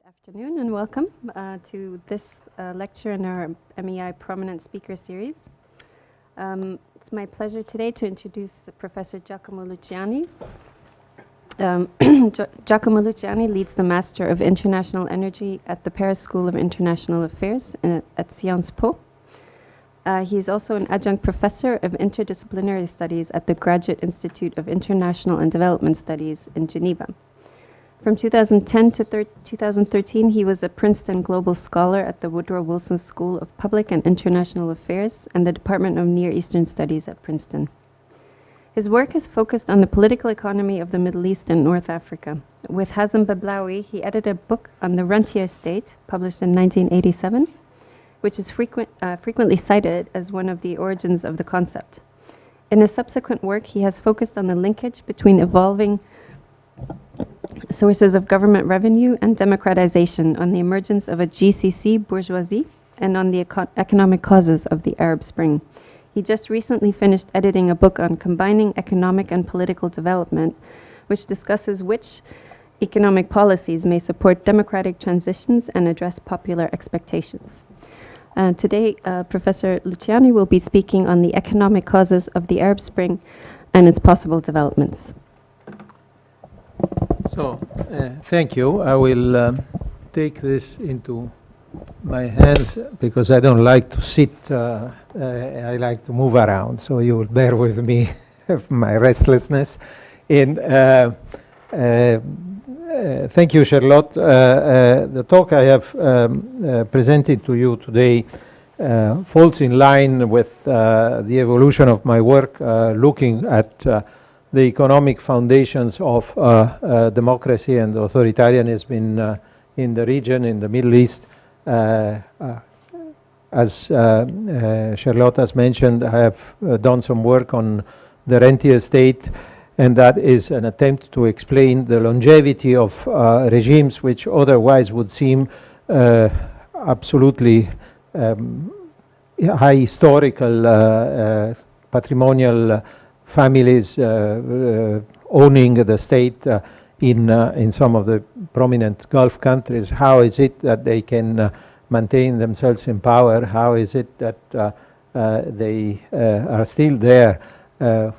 Afternoon and welcome to this lecture in our MEI Prominent Speaker Series. It's my pleasure today to introduce Professor Giacomo Luciani. Giacomo Luciani leads the Master of International Energy at the Paris School of International Affairs at Sciences Po. He is also an adjunct professor of interdisciplinary studies at the Graduate Institute of International and Development Studies in Geneva. From 2010 to 2013, he was a Princeton Global Scholar at the Woodrow Wilson School of Public and International Affairs and the Department of Near Eastern Studies at Princeton. His work has focused on the political economy of the Middle East and North Africa. With Hazem Bablaoui, he edited a book on the rentier state, published in 1987, which is frequently cited as one of the origins of the concept. In his subsequent work, he has focused on the linkage between evolving sources of government revenue and democratization, on the emergence of a GCC bourgeoisie, and on the economic causes of the Arab Spring. He just recently finished editing a book on combining economic and political development, which discusses which economic policies may support democratic transitions and address popular expectations. Today, Professor Luciani will be speaking on the economic causes of the Arab Spring and its possible developments. So, thank you. I will take this into my hands because I don't like to sit. I like to move around, so you will bear with me my restlessness. And thank you, Charlotte. The talk I have presented to you today falls in line with the evolution of my work, looking at the economic foundations of democracy and authoritarianism in the region, in the Middle East. As Charlotte has mentioned, I have done some work on the rentier state, and that is an attempt to explain the longevity of regimes which otherwise would seem absolutely high historical patrimonial families owning the state in some of the prominent Gulf countries. How is it that they can maintain themselves in power? How is it that they are still there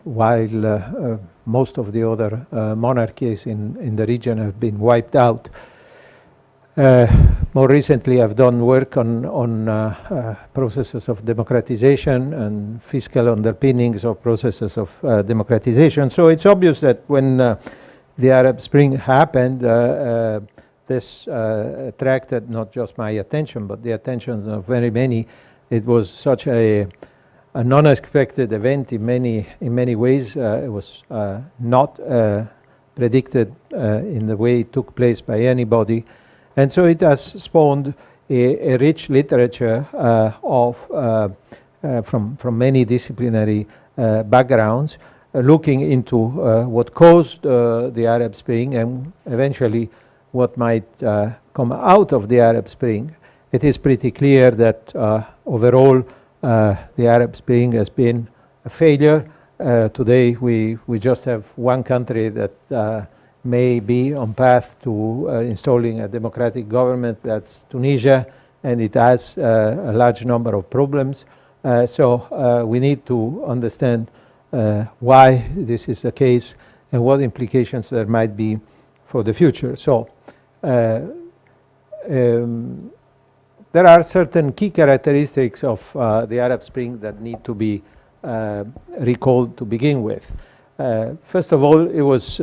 while most of the other monarchies in the region have been wiped out? More recently, I've done work on processes of democratization and fiscal underpinnings of processes of democratization. So it's obvious that when the Arab Spring happened, this attracted not just my attention, but the attention of very many. It was such an unexpected event in many ways. It was not predicted in the way it took place by anybody. And so it has spawned a rich literature from many disciplinary backgrounds, looking into what caused the Arab Spring and eventually what might come out of the Arab Spring. It is pretty clear that overall the Arab Spring has been a failure. Today we just have one country that may be on path to installing a democratic government, that's Tunisia, and it has a large number of problems. So we need to understand why this is the case and what implications there might be for the future. So there are certain key characteristics of the Arab Spring that need to be recalled to begin with. First of all, it was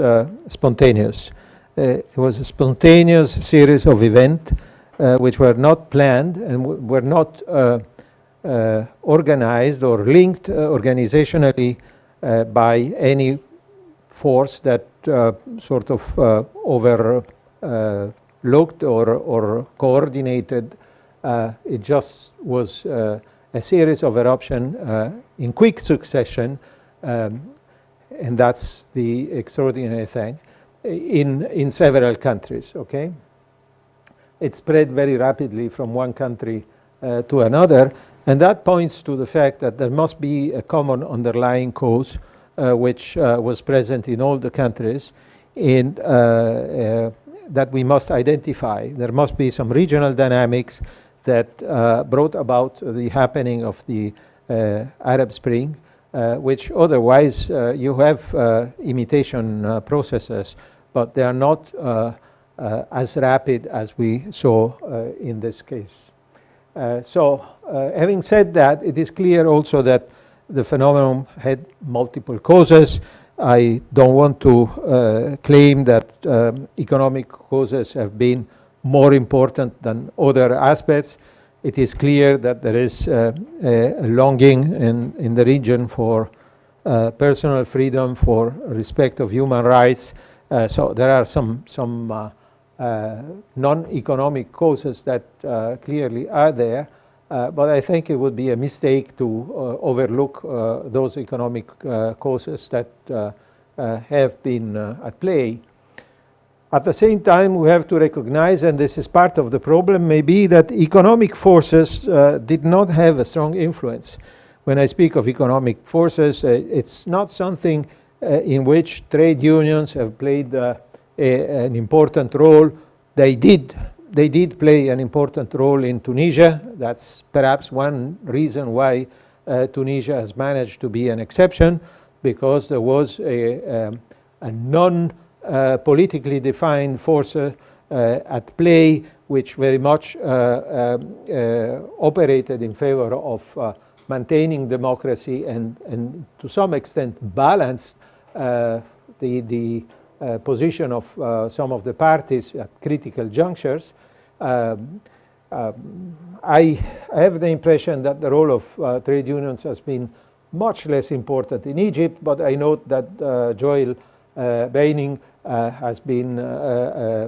spontaneous. It was a spontaneous series of events which were not planned and were not organized or linked organizationally by any force that sort of overlooked or coordinated. It just was a series of eruptions in quick succession. And that's the extraordinary thing, in several countries, okay? It spread very rapidly from one country to another, and that points to the fact that there must be a common underlying cause which was present in all the countries, and that we must identify. There must be some regional dynamics that brought about the happening of the Arab Spring, which otherwise you have imitation processes, but they are not as rapid as we saw in this case. Having said that, it is clear also that the phenomenon had multiple causes. I don't want to claim that economic causes have been more important than other aspects. It is clear that there is a longing in the region for personal freedom, for respect of human rights. So there are some non-economic causes that clearly are there. But I think it would be a mistake to overlook those economic causes that have been at play. At the same time, we have to recognize, and this is part of the problem, maybe that economic forces did not have a strong influence. When I speak of economic forces, it's not something in which trade unions have played an important role. They did play an important role in Tunisia. That's perhaps one reason why Tunisia has managed to be an exception, because there was a non-politically defined force at play, which very much operated in favor of maintaining democracy and to some extent balanced the position of some of the parties at critical junctures. I have the impression that the role of trade unions has been much less important in Egypt, but I note that Joel Beining has been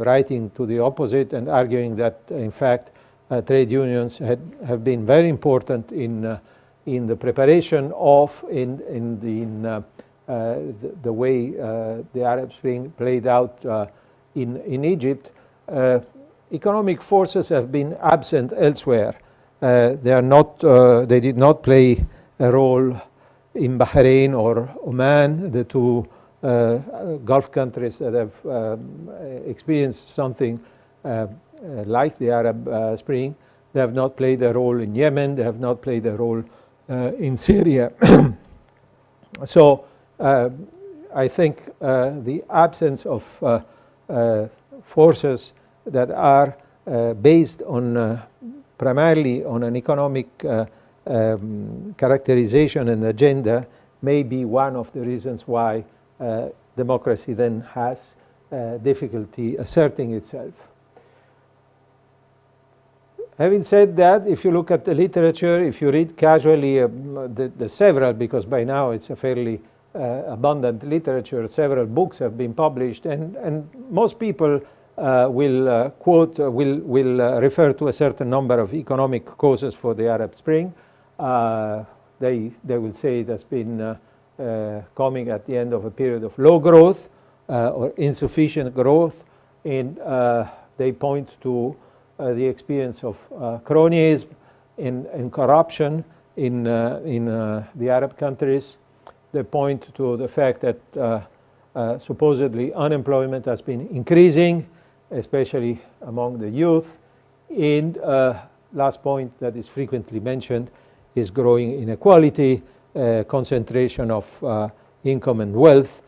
writing to the opposite and arguing that, in fact, trade unions have been very important in the preparation of, the way the Arab Spring played out in Egypt. Economic forces have been absent elsewhere. They did not play a role in Bahrain or Oman, the two Gulf countries that have experienced something like the Arab Spring. They have not played a role in Yemen. They have not played a role in Syria. So I think the absence of forces that are based on primarily on an economic characterization and agenda may be one of the reasons why democracy then has difficulty asserting itself. Having said that, if you look at the literature, if you read casually the several, because by now it's a fairly abundant literature, several books have been published, and most people will refer to a certain number of economic causes for the Arab Spring. They will say it has been coming at the end of a period of low growth or insufficient growth, and they point to the experience of cronyism and corruption in the Arab countries. They point to the fact that supposedly unemployment has been increasing, especially among the youth. And last point that is frequently mentioned is growing inequality, concentration of income and wealth,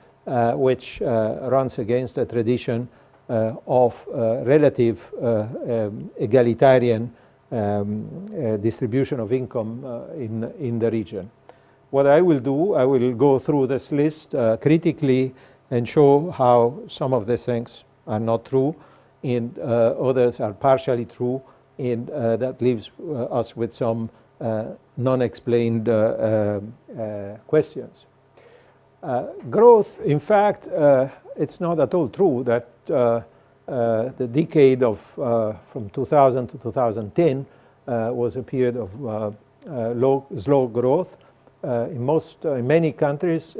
which runs against the tradition of relative egalitarian distribution of income in the region. What I will do, I will go through this list critically and show how some of these things are not true and others are partially true, and that leaves us with some non-explained questions. Growth, in fact, it's not at all true that the decade of from 2000 to 2010 was a period of slow growth. In many countries,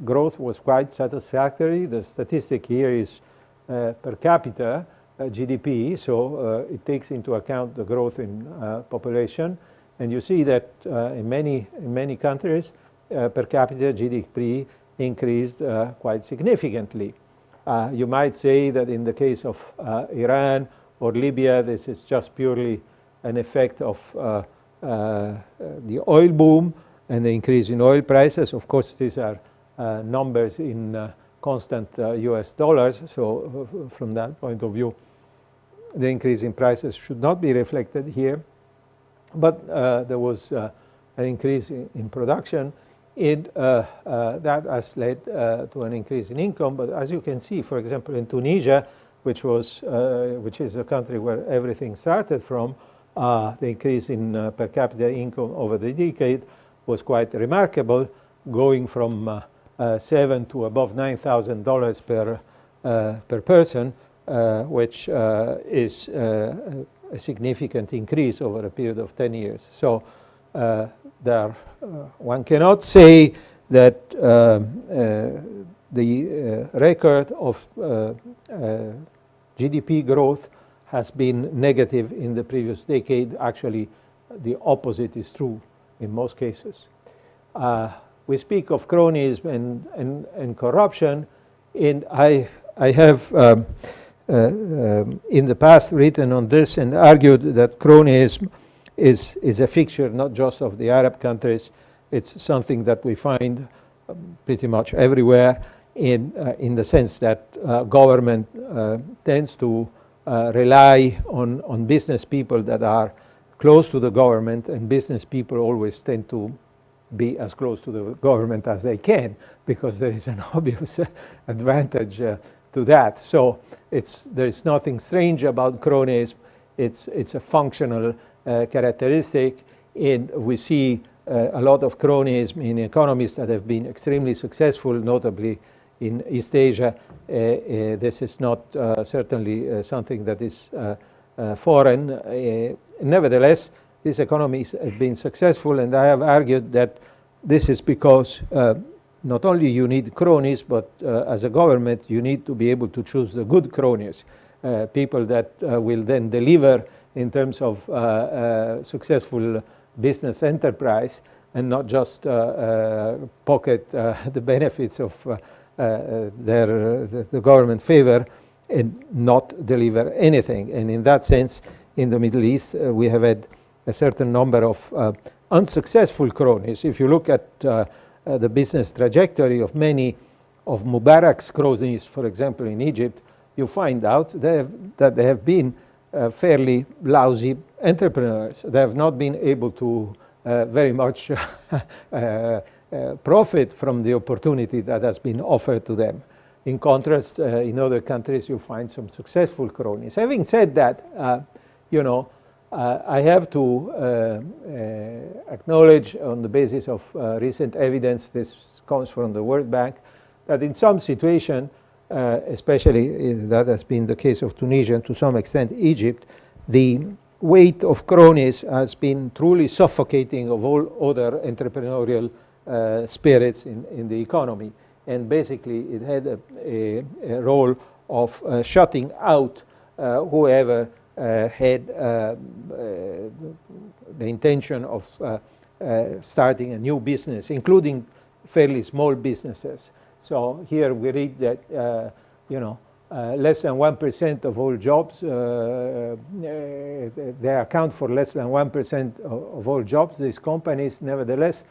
growth was quite satisfactory. The statistic here is per capita GDP, so it takes into account the growth in population, and you see that in many countries per capita GDP increased quite significantly. You might say that in the case of Iran or Libya, this is just purely an effect of the oil boom and the increase in oil prices. Of course, these are numbers in constant US dollars. So from that point of view, the increase in prices should not be reflected here. But there was an increase in production. That has led to an increase in income. But as you can see, for example, in Tunisia, which is a country where everything started from, the increase in per capita income over the decade was quite remarkable, going from $7,000 to above $9,000 per person, which is a significant increase over a period of 10 years. So one cannot say that the record of GDP growth has been negative in the previous decade. Actually, the opposite is true in most cases. We speak of cronyism and corruption, and I have in the past written on this and argued that cronyism is a fixture not just of the Arab countries. It's something that we find pretty much everywhere in the sense that government tends to rely on business people that are close to the government, and business people always tend to be as close to the government as they can, because there is an obvious advantage to that. So there is nothing strange about cronyism. It's a functional characteristic, and we see a lot of cronyism in economies that have been extremely successful, notably in East Asia. This is not certainly something that is foreign. Nevertheless, these economies have been successful, and I have argued that this is because not only you need cronies, but as a government you need to be able to choose the good cronies, people that will then deliver in terms of successful business enterprise, and not just pocket the benefits of the government favor and not deliver anything. And in that sense, in the Middle East, we have had a certain number of unsuccessful cronies. If you look at the business trajectory of many of Mubarak's cronies, for example, in Egypt, you find out that they have been fairly lousy entrepreneurs. They have not been able to very much profit from the opportunity that has been offered to them. In contrast, in other countries, you find some successful cronies. Having said that, I have to acknowledge, on the basis of recent evidence, this comes from the World Bank, that in some situation, especially that has been the case of Tunisia and to some extent Egypt, the weight of cronies has been truly suffocating of all other entrepreneurial spirits in the economy. And basically it had a role of shutting out whoever had the intention of starting a new business, including fairly small businesses. So here we read that less than 1% of all jobs, they account for less than 1% of all jobs, these companies. Nevertheless,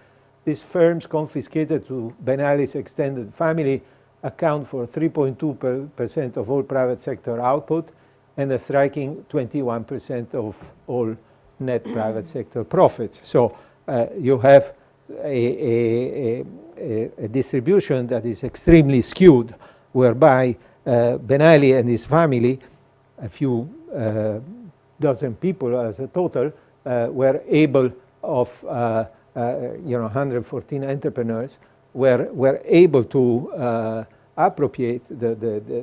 these firms confiscated to Ben Ali's extended family account for 3.2% of all private sector output and a striking 21% of all net private sector profits. So you have a distribution that is extremely skewed, whereby Ben Ali and his family, a few dozen people as a total, were able of 114 entrepreneurs were able to appropriate the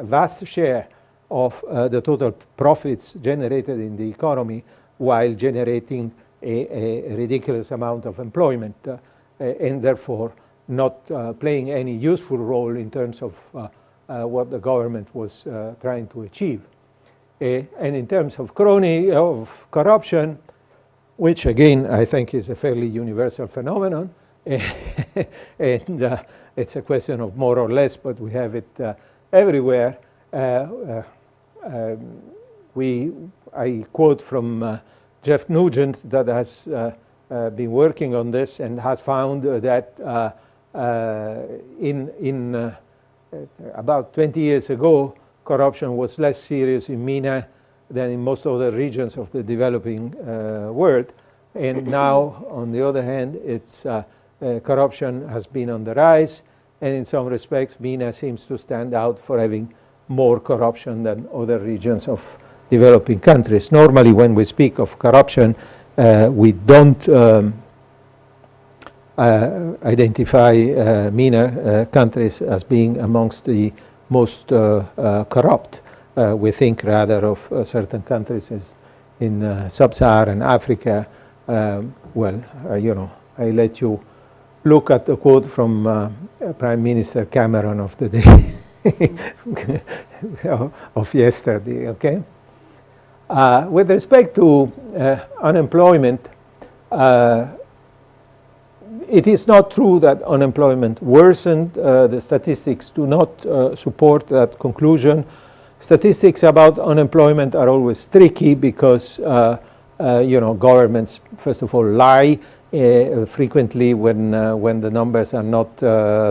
vast share of the total profits generated in the economy, while generating a ridiculous amount of employment, and therefore not playing any useful role in terms of what the government was trying to achieve. And in terms of corruption, which again I think is a fairly universal phenomenon, and it's a question of more or less, but we have it everywhere. I quote from Jeff Nugent that has been working on this and has found that about 20 years ago, corruption was less serious in MENA than in most other regions of the developing world. And now, on the other hand, corruption has been on the rise, and in some respects, MENA seems to stand out for having more corruption than other regions of developing countries. Normally, when we speak of corruption, we don't identify MENA countries as being amongst the most corrupt. We think rather of certain countries in sub-Saharan Africa. Well, I let you look at the quote from Prime Minister Cameron of the day of yesterday, okay? With respect to unemployment, it is not true that unemployment worsened. The statistics do not support that conclusion. Statistics about unemployment are always tricky because governments, first of all, lie frequently when the numbers are not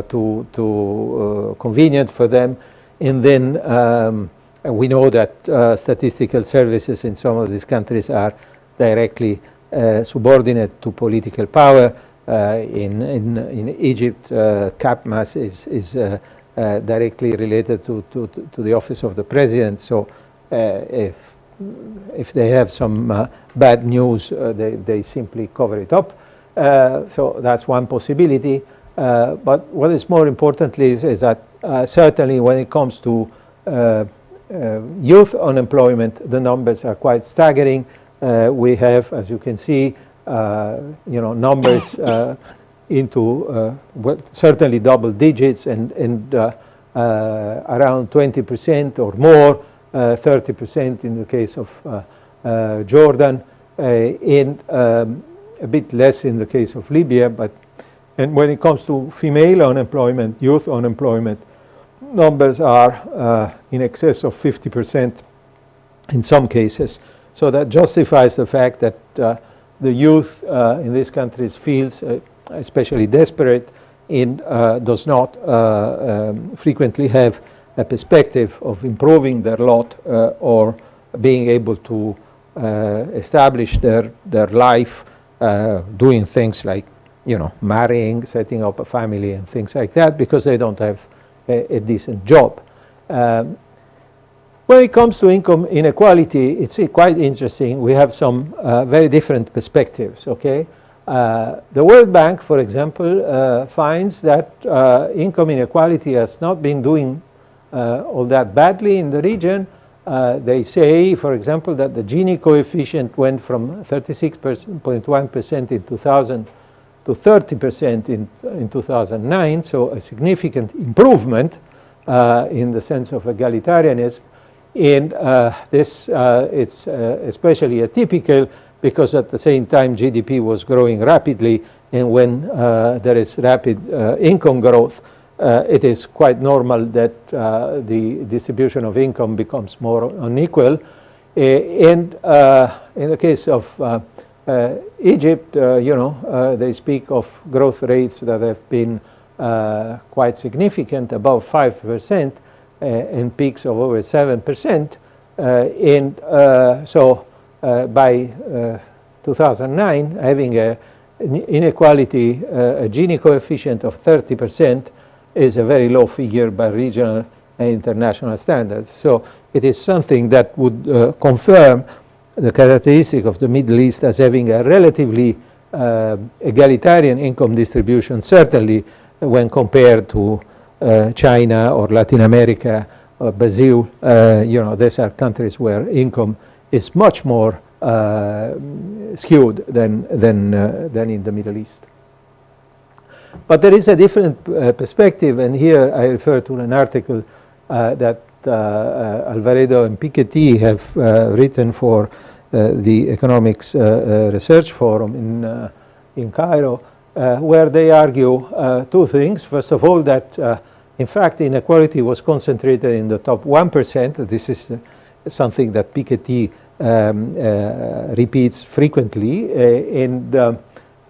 too convenient for them, and then we know that statistical services in some of these countries are directly subordinate to political power. In Egypt, cap mass is directly related to the office of the president. So if they have some bad news, they simply cover it up. So that's one possibility. But what is more importantly is that certainly when it comes to youth unemployment, the numbers are quite staggering. We have, as you can see, numbers into certainly double digits and around 20% or more, 30% in the case of Jordan, and a bit less in the case of Libya. And when it comes to female unemployment, youth unemployment, numbers are in excess of 50% in some cases. So that justifies the fact that the youth in these countries feels especially desperate and does not frequently have a perspective of improving their lot or being able to establish their life doing things like, marrying, setting up a family and things like that, because they don't have a decent job. When it comes to income inequality, it's quite interesting. We have some very different perspectives, okay? The World Bank, for example, finds that income inequality has not been doing all that badly in the region. They say, for example, that the Gini coefficient went from 36.1% in 2000 to 30% in 2009, so a significant improvement in the sense of egalitarianism. And this it's especially atypical because at the same time GDP was growing rapidly, and when there is rapid income growth, it is quite normal that the distribution of income becomes more unequal. And in the case of Egypt, they speak of growth rates that have been quite significant, above 5%, and peaks of over 7%. And so by 2009, having an inequality, a Gini coefficient of 30% is a very low figure by regional and international standards. So it is something that would confirm the characteristic of the Middle East as having a relatively egalitarian income distribution, certainly when compared to China or Latin America or Brazil. These are countries where income is much more skewed than in the Middle East. But there is a different perspective, and here I refer to an article that Alvaredo and Piketty have written for the Economics Research Forum in Cairo, where they argue two things. First of all, that In fact, inequality was concentrated in the top 1%. This is something that Piketty repeats frequently, and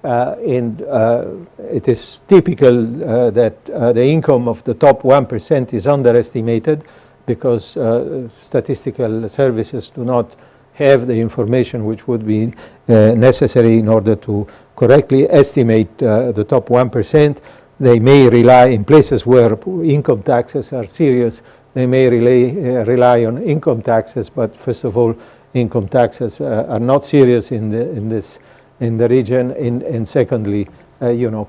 it is typical that the income of the top 1% is underestimated because statistical services do not have the information which would be necessary in order to correctly estimate the top 1%. They may rely, in places where income taxes are serious, they may rely on income taxes, but first of all, income taxes are not serious in the region, and secondly,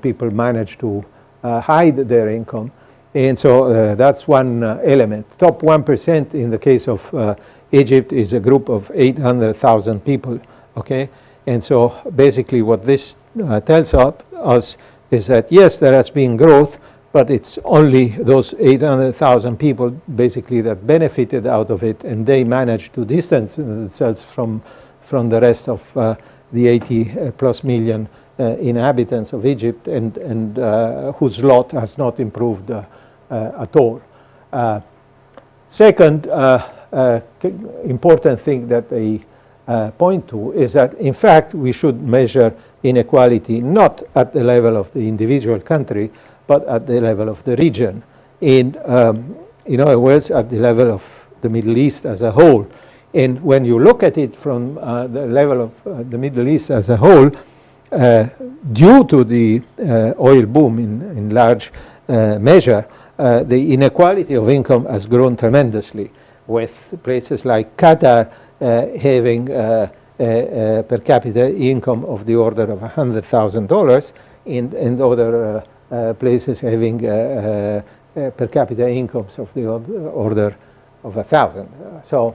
people manage to hide their income, and so that's one element. Top 1% in the case of Egypt is a group of 800,000 people. Okay, and so basically, what this tells us is that yes, there has been growth, but it's only those 800,000 people basically that benefited out of it, and they managed to distance themselves from the rest of the 80 plus million inhabitants of Egypt, and whose lot has not improved at all. Second important thing that they point to is that, in fact, we should measure inequality not at the level of the individual country, but at the level of the region. In other words, at the level of the Middle East as a whole. And when you look at it from the level of the Middle East as a whole, due to the oil boom in large measure, the inequality of income has grown tremendously, with places like Qatar having a per capita income of the order of $100,000, and other places having per capita incomes of the order of 1,000. So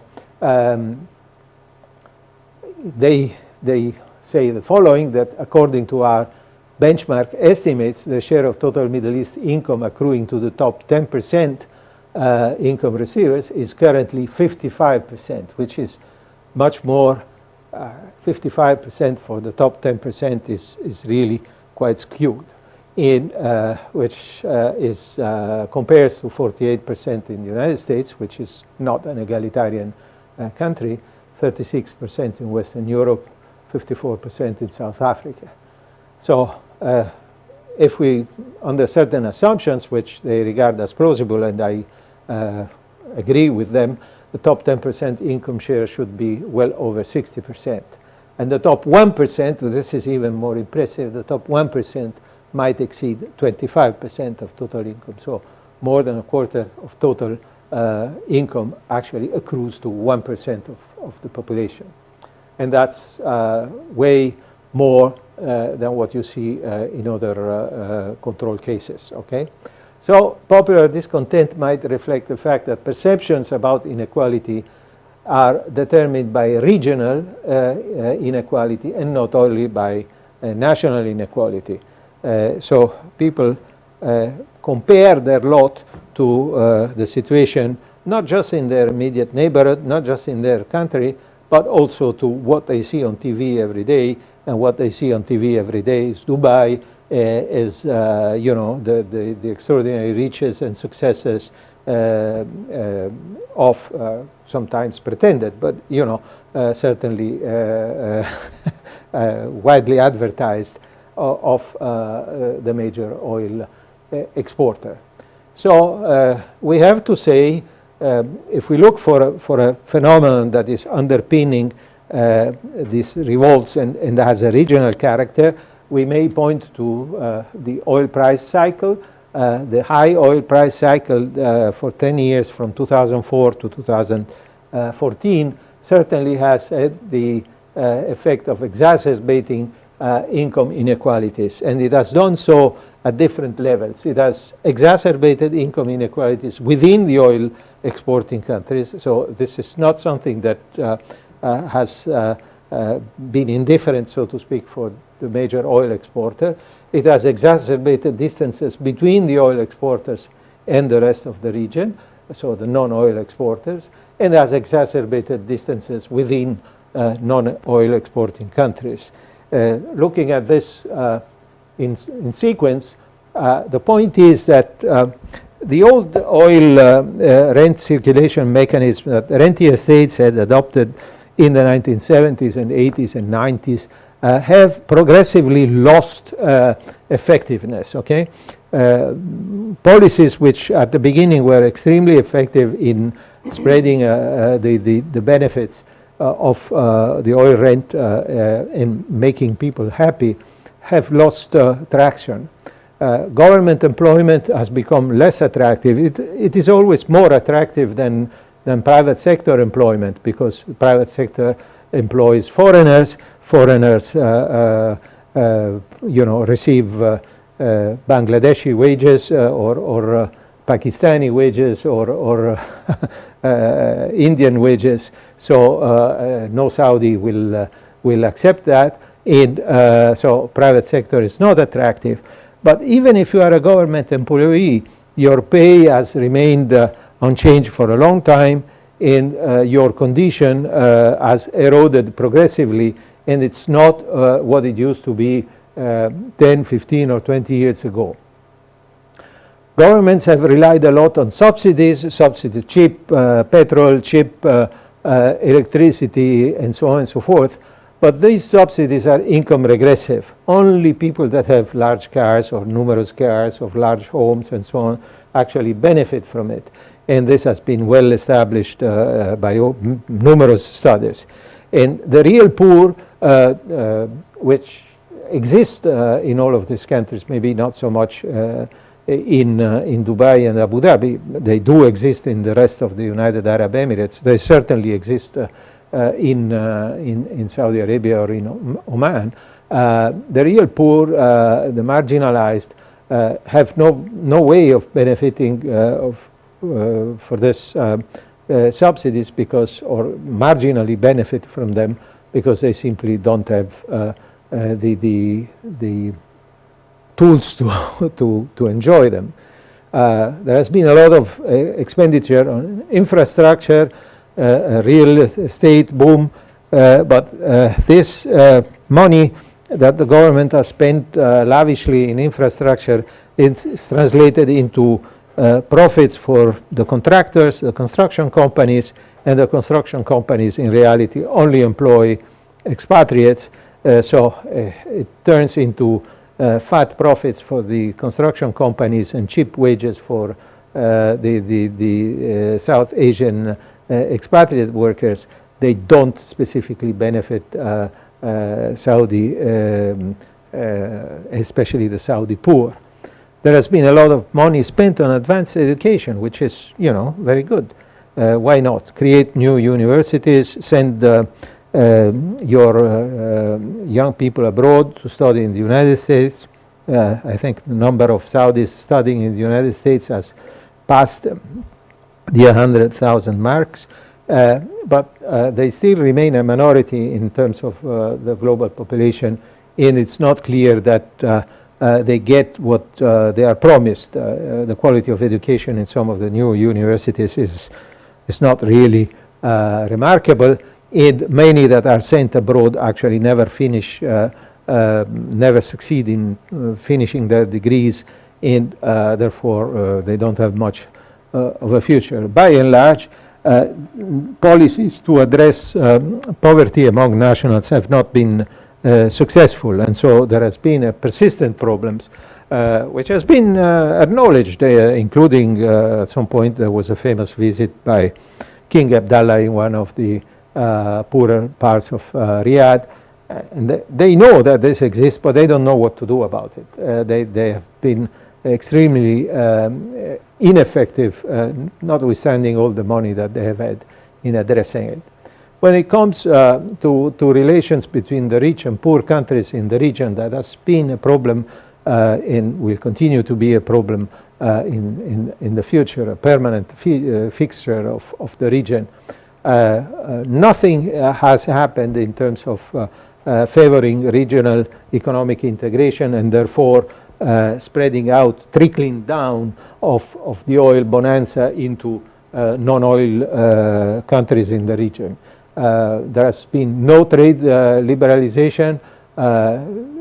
they say the following, that according to our benchmark estimates, the share of total Middle East income accruing to the top 10% income receivers is currently 55%, which is much more. 55% for the top 10% is really quite skewed, which compares to 48% in the United States, which is not an egalitarian country, 36% in Western Europe, 54% in South Africa. So if we, under certain assumptions, which they regard as plausible, and I agree with them, the top 10% income share should be well over 60%. And the top 1%, this is even more impressive, the top 1% might exceed 25% of total income. So more than a quarter of total income actually accrues to 1% of the population. And that's way more than what you see in other control cases, okay? So popular discontent might reflect the fact that perceptions about inequality are determined by regional inequality and not only by national inequality. So people compare their lot to the situation not just in their immediate neighborhood, not just in their country, but also to what they see on TV every day. And what they see on TV every day is Dubai, is the extraordinary riches and successes of sometimes pretended, but certainly widely advertised of the major oil exporter. So we have to say, if we look for a phenomenon that is underpinning these revolts and has a regional character, we may point to the oil price cycle. The high oil price cycle for 10 years from 2004 to 2014 certainly has had the effect of exacerbating income inequalities, and it has done so at different levels. It has exacerbated income inequalities within the oil exporting countries, so this is not something that has been indifferent, so to speak, for the major oil exporter. It has exacerbated distances between the oil exporters and the rest of the region, so the non-oil exporters, and has exacerbated distances within non-oil exporting countries. Looking at this in sequence, the point is that The old oil rent circulation mechanism that rentier states had adopted in the 1970s and 80s and 90s have progressively lost effectiveness, okay? Policies which at the beginning were extremely effective in spreading the benefits of the oil rent and making people happy have lost traction. Government employment has become less attractive. It is always more attractive than private sector employment, because the private sector employs foreigners. Foreigners, receive Bangladeshi wages or Pakistani wages or Indian wages. So no Saudi will accept that. And so private sector is not attractive. But even if you are a government employee, your pay has remained unchanged for a long time, and your condition has eroded progressively, and it's not what it used to be 10, 15, or 20 years ago. Governments have relied a lot on subsidies, cheap petrol, cheap electricity, and so on and so forth. But these subsidies are income regressive. Only people that have large cars or numerous cars or large homes and so on actually benefit from it. And this has been well established by numerous studies. And the real poor, which exist in all of these countries, maybe not so much in Dubai and Abu Dhabi. They do exist in the rest of the United Arab Emirates. They certainly exist in Saudi Arabia or in Oman. The real poor, the marginalized, have no way of benefiting for this subsidies or marginally benefit from them, because they simply don't have the tools to enjoy them. There has been a lot of expenditure on infrastructure, real estate boom, but this money that the government has spent lavishly in infrastructure is translated into profits for the contractors, the construction companies, and the construction companies in reality only employ expatriates, so it turns into fat profits for the construction companies and cheap wages for the South Asian expatriate workers. They don't specifically benefit Saudi, especially the Saudi poor. There has been a lot of money spent on advanced education, which is, very good. Why not? Create new universities, send your young people abroad to study in the United States. I think the number of Saudis studying in the United States has passed the 100,000 marks, but they still remain a minority in terms of the global population, and it's not clear that they get what they are promised. The quality of education in some of the new universities is not really remarkable, and many that are sent abroad actually never finish, never succeed in finishing their degrees, and therefore they don't have much of a future. By and large, policies to address poverty among nationals have not been successful, and so there has been a persistent problems, which has been acknowledged, including at some point there was a famous visit by King Abdullah in one of the poorer parts of Riyadh, and they know that this exists, but they don't know what to do about it. They have been extremely ineffective, notwithstanding all the money that they have had in addressing it. When it comes to relations between the rich and poor countries in the region, that has been a problem and will continue to be a problem in the future, a permanent fixture of the region. Nothing has happened in terms of favoring regional economic integration and therefore spreading out, trickling down of the oil bonanza into non-oil countries in the region. There has been no trade liberalization.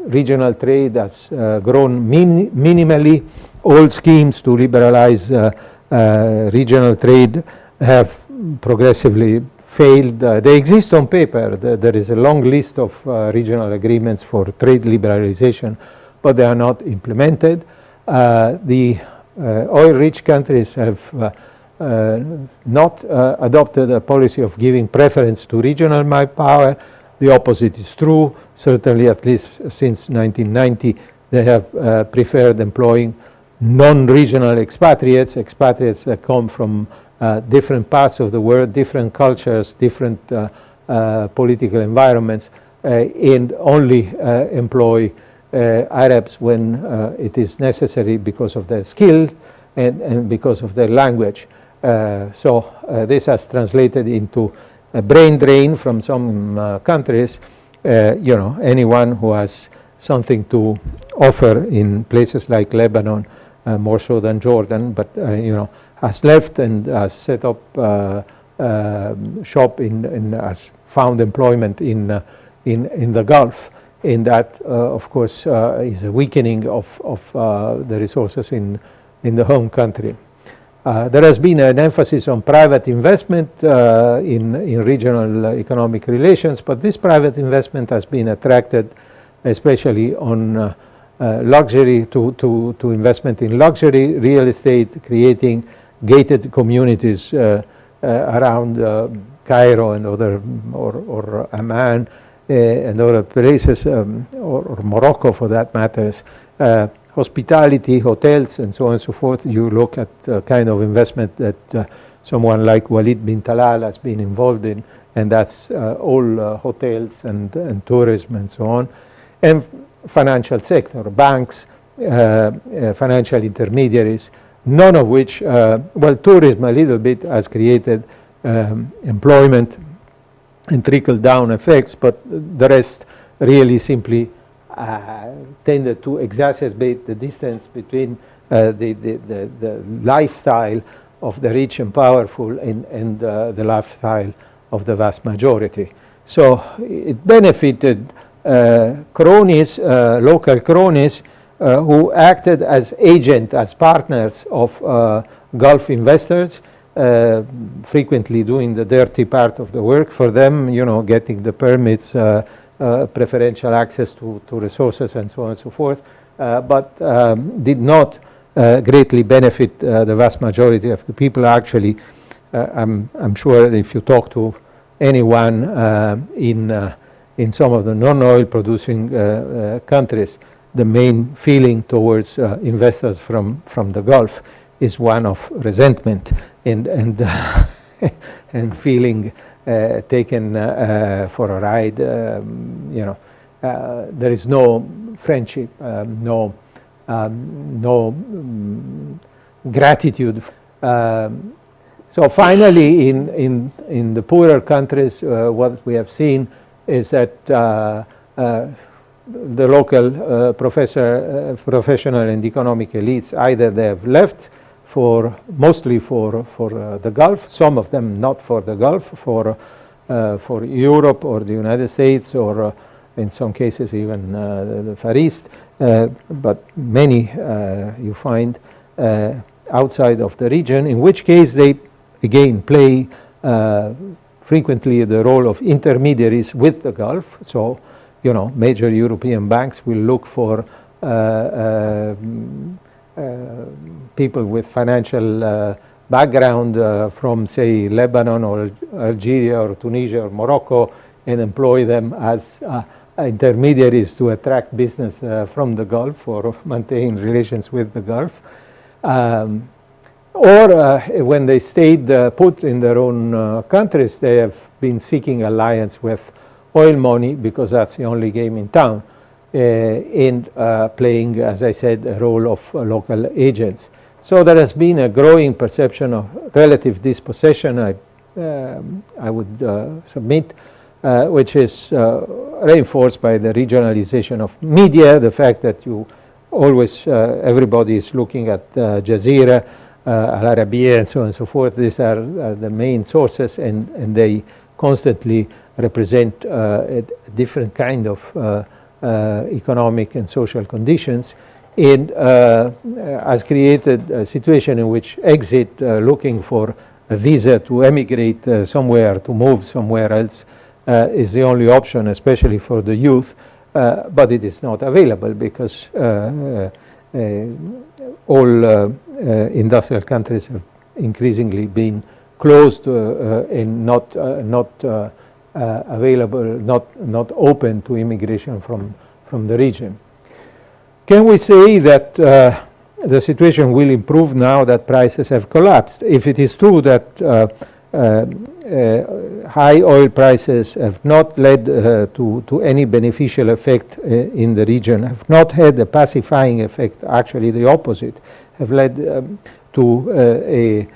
Regional trade has grown minimally, all schemes to liberalize regional trade have progressively failed. They exist on paper. There is a long list of regional agreements for trade liberalization, but they are not implemented. The oil-rich countries have not adopted a policy of giving preference to regional power. The opposite is true. Certainly, at least since 1990, they have preferred employing non-regional expatriates that come from different parts of the world, different cultures, different political environments, and only employ Arabs when it is necessary because of their skill and because of their language. So this has translated into a brain drain from some countries. Anyone who has something to offer in places like Lebanon, more so than Jordan, but has left and has set up shop has found employment in the Gulf. And that, of course, is a weakening of the resources in the home country. There has been an emphasis on private investment in regional economic relations, but this private investment has been attracted especially on luxury to investment in luxury real estate, creating gated communities around Cairo and other, or Amman and other places, or Morocco for that matters. Hospitality, hotels, and so on and so forth. You look at the kind of investment that someone like Walid bin Talal has been involved in, and that's all hotels and tourism and so on. And financial sector, banks, financial intermediaries, none of which, well, tourism a little bit has created employment and trickle-down effects, but the rest really simply tended to exacerbate the distance between the lifestyle of the rich and powerful and the lifestyle of the vast majority. So it benefited cronies, local cronies, who acted as agents, as partners of Gulf investors, frequently doing the dirty part of the work for them, getting the permits, preferential access to resources and so on and so forth, but did not greatly benefit the vast majority of the people. Actually, I'm sure if you talk to anyone in some of the non-oil producing countries, the main feeling towards investors from the Gulf is one of resentment and feeling taken for a ride. There is no friendship, no gratitude. So finally, in the poorer countries, what we have seen is that the local professional and economic elites, either they have left mostly for the Gulf, some of them not for the Gulf, for Europe or the United States, or in some cases even the Far East, but many you find outside of the region, in which case they again play frequently the role of intermediaries with the Gulf. So, major European banks will look for people with financial background from, say, Lebanon or Algeria or Tunisia or Morocco, and employ them as intermediaries to attract business from the Gulf or maintain relations with the Gulf. Or when they stayed put in their own countries, they have been seeking alliance with oil money because that's the only game in town, and playing, as I said, a role of local agents. So there has been a growing perception of relative dispossession, I would submit, which is reinforced by the regionalization of media, the fact that you always, everybody is looking at Jazeera, Al Arabiya, and so on and so forth. These are the main sources, and they constantly represent a different kind of economic and social conditions. has created a situation in which exit, looking for a visa to emigrate somewhere, to move somewhere else, is the only option, especially for the youth, but it is not available because all industrial countries have increasingly been closed and not available, not open to immigration from the region. Can we say that the situation will improve now that prices have collapsed? If it is true that high oil prices have not led to any beneficial effect in the region, have not had a pacifying effect, actually the opposite, have led to a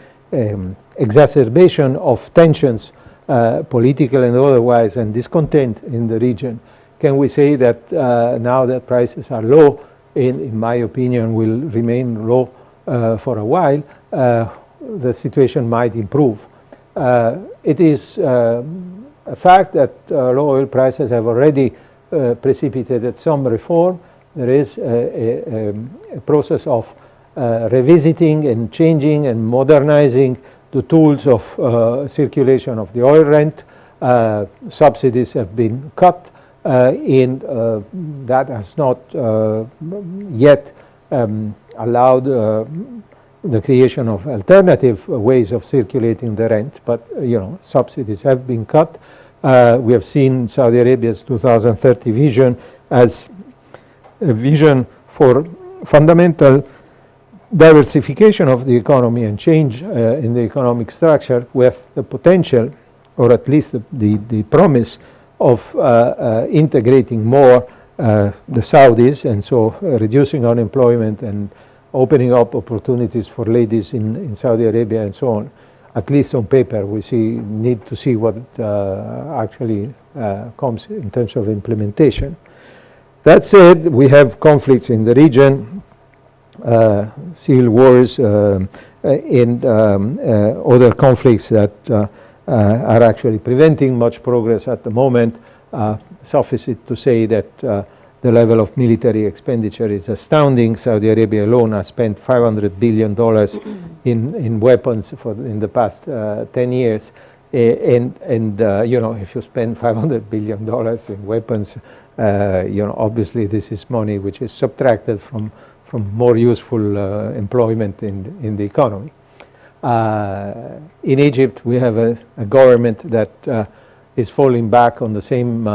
exacerbation of tensions, political and otherwise, and discontent in the region. Can we say that now that prices are low, in my opinion, will remain low for a while, the situation might improve? It is a fact that low oil prices have already precipitated some reform. There is a process of revisiting and changing and modernizing the tools of circulation of the oil rent. Subsidies have been cut, and that has not yet allowed the creation of alternative ways of circulating the rent, but subsidies have been cut. We have seen Saudi Arabia's 2030 vision as a vision for fundamental diversification of the economy and change in the economic structure, with the potential, or at least the promise, of integrating more the Saudis, and so reducing unemployment and opening up opportunities for ladies in Saudi Arabia and so on. At least on paper, we need to see what actually comes in terms of implementation. That said, we have conflicts in the region, civil wars, and other conflicts that are actually preventing much progress at the moment. Suffice it to say that the level of military expenditure is astounding. Saudi Arabia alone has spent $500 billion in weapons in the past 10 years. And if you spend $500 billion in weapons, obviously this is money which is subtracted from more useful employment in the economy. In Egypt, we have a government that is falling back on the same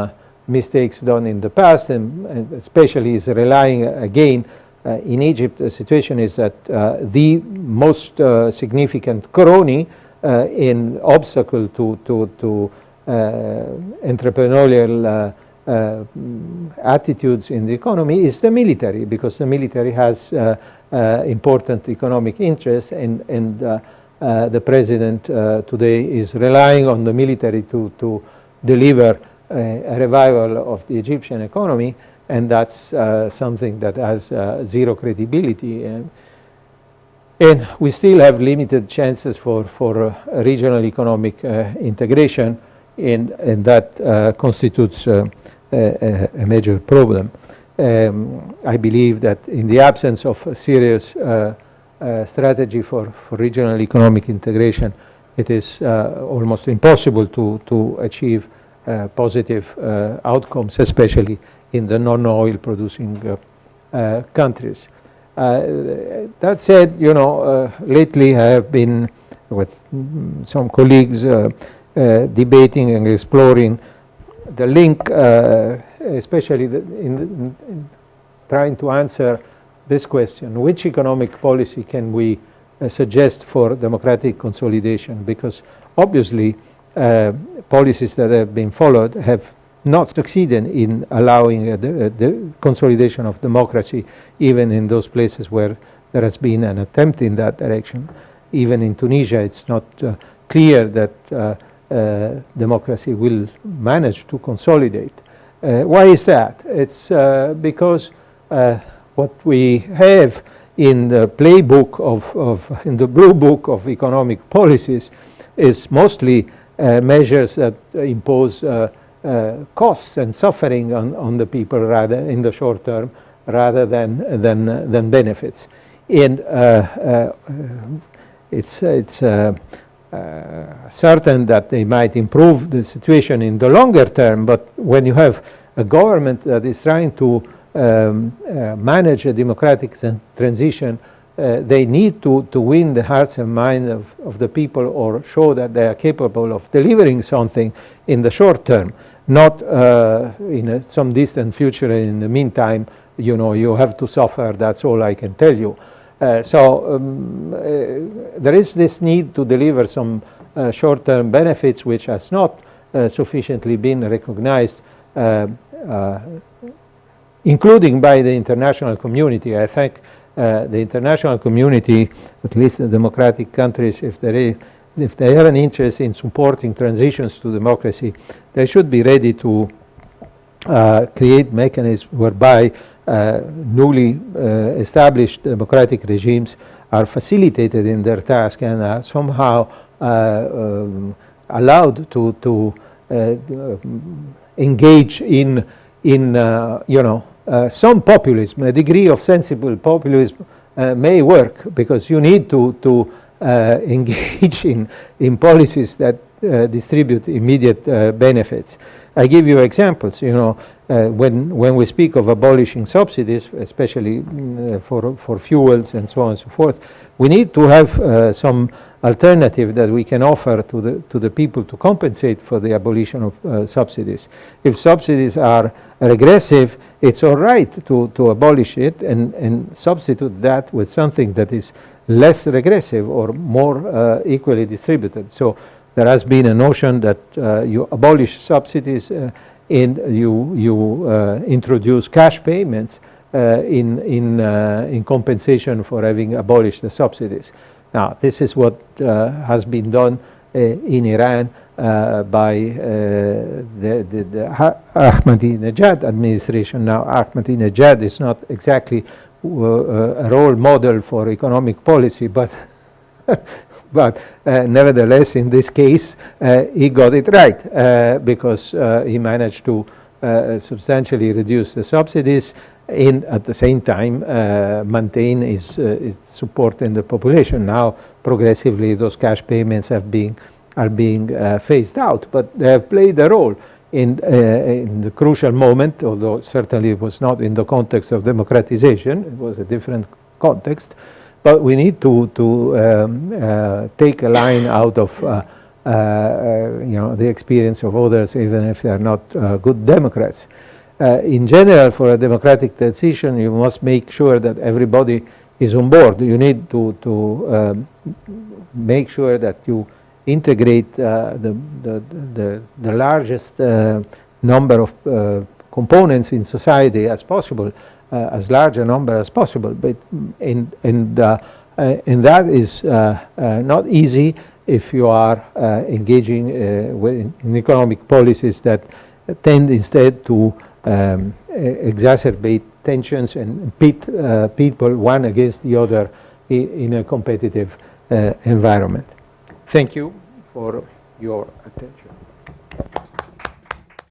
mistakes done in the past, and especially is relying again. In Egypt, the situation is that the most significant crony in obstacle to entrepreneurial attitudes in the economy is the military, because the military has important economic interests, and the president today is relying on the military to deliver a revival of the Egyptian economy, and that's something that has zero credibility. And we still have limited chances for regional economic integration, and that constitutes a major problem. I believe that in the absence of a serious strategy for regional economic integration, it is almost impossible to achieve positive outcomes, especially in the non-oil producing countries. That said, lately I have been with some colleagues debating and exploring the link, especially in trying to answer this question: which economic policy can we suggest for democratic consolidation? Because obviously policies that have been followed have not succeeded in allowing the consolidation of democracy, even in those places where there has been an attempt in that direction. Even in Tunisia, it's not clear that democracy will manage to consolidate. Why is that? It's because what we have in the playbook in the blue book of economic policies is mostly measures that impose costs and suffering on the people, rather, in the short term, rather than benefits. And it's certain that they might improve the situation in the longer term, but when you have a government that is trying to manage a democratic transition, they need to win the hearts and minds of the people, or show that they are capable of delivering something in the short term, not in some distant future. In the meantime, you know, you have to suffer. That's all I can tell you. There is this need to deliver some short-term benefits, which has not sufficiently been recognized, including by the international community. I think the international community, at least the democratic countries, if they have an interest in supporting transitions to democracy, they should be ready to create mechanisms whereby newly established democratic regimes are facilitated in their task and are somehow allowed to engage in you know, some populism. A degree of sensible populism may work, because you need to engage in policies that distribute immediate benefits. I give you examples. You know, when we speak of abolishing subsidies, especially for fuels and so on and so forth, we need to have some alternative that we can offer to the people to compensate for the abolition of subsidies. If subsidies are regressive, it's all right to abolish it and substitute that with something that is less regressive or more equally distributed. So there has been a notion that you abolish subsidies and you introduce cash payments in compensation for having abolished the subsidies. Now, this is what has been done in Iran by the Ahmadinejad administration. Now, Ahmadinejad is not exactly a role model for economic policy, but but nevertheless, in this case, he got it right, because he managed to substantially reduce the subsidies and at the same time maintain his support in the population. Now, progressively, those cash payments are being phased out, but they have played a role in the crucial moment, although certainly it was not in the context of democratization. It was a different context. But we need to take a line out of you know, the experience of others, even if they are not good Democrats. In general, for a democratic transition, you must make sure that everybody is on board. You need to make sure that you integrate the largest number of components in society as possible, as large a number as possible. But and that is not easy if you are engaging in economic policies that tend instead to exacerbate tensions and pit people one against the other in a competitive environment. Thank you for your attention.